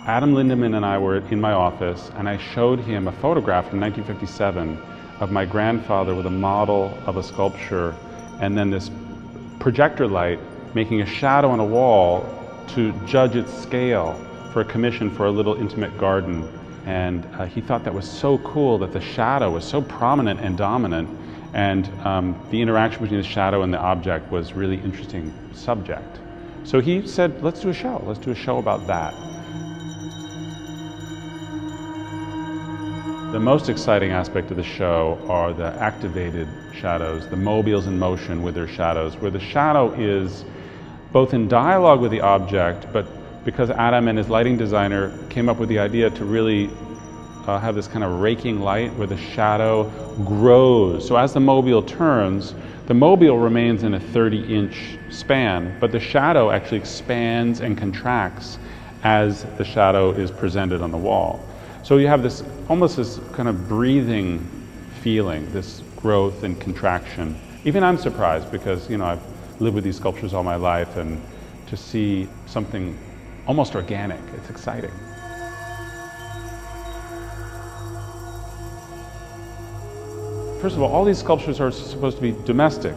Adam Lindemann and I were in my office, and I showed him a photograph from 1957 of my grandfather with a model of a sculpture, and then this projector light making a shadow on a wall to judge its scale for a commission for a little intimate garden. And he thought that was so cool, that the shadow was so prominent and dominant, and the interaction between the shadow and the object was a really interesting subject. So he said, let's do a show. Let's do a show about that. The most exciting aspect of the show are the activated shadows, the mobiles in motion with their shadows, where the shadow is both in dialogue with the object, but because Adam and his lighting designer came up with the idea to really have this kind of raking light where the shadow grows. So as the mobile turns, the mobile remains in a 30-inch span, but the shadow actually expands and contracts as the shadow is presented on the wall. So you have this, almost this kind of breathing feeling, this growth and contraction. Even I'm surprised because, you know, I've lived with these sculptures all my life, and to see something almost organic, it's exciting. First of all these sculptures are supposed to be domestic.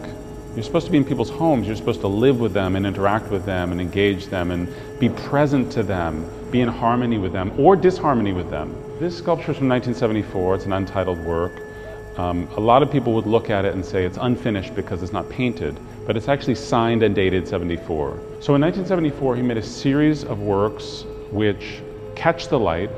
You're supposed to be in people's homes. You're supposed to live with them and interact with them and engage them and be present to them, be in harmony with them or disharmony with them. This sculpture is from 1974. It's an untitled work. A lot of people would look at it and say it's unfinished because it's not painted, but it's actually signed and dated 74. So in 1974, he made a series of works which catch the light.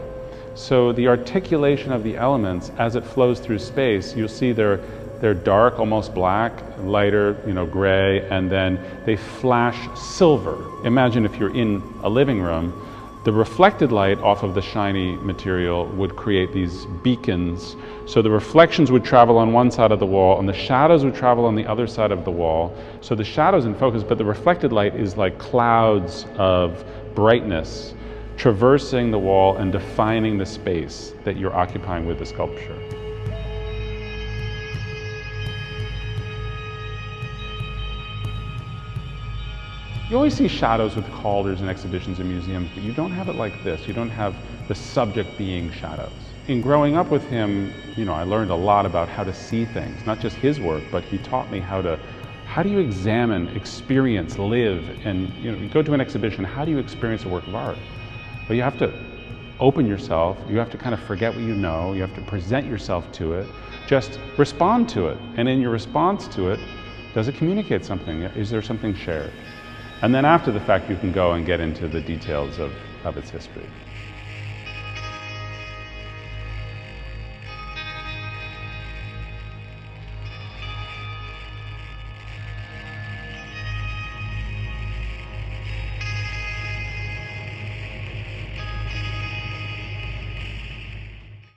So the articulation of the elements as it flows through space, you'll see they're dark, almost black, lighter, gray, and then they flash silver. Imagine if you're in a living room, the reflected light off of the shiny material would create these beacons. So the reflections would travel on one side of the wall and the shadows would travel on the other side of the wall. So the shadow's in focus, but the reflected light is like clouds of brightness traversing the wall and defining the space that you're occupying with the sculpture. You always see shadows with Calders in exhibitions and museums, but you don't have it like this. You don't have the subject being shadows. In growing up with him, I learned a lot about how to see things, not just his work, but he taught me how do you examine, experience, live, and you go to an exhibition, how do you experience a work of art? Well, you have to open yourself, you have to kind of forget what you know, you have to present yourself to it, just respond to it, and in your response to it, does it communicate something? Is there something shared? And then after the fact, you can go and get into the details of its history.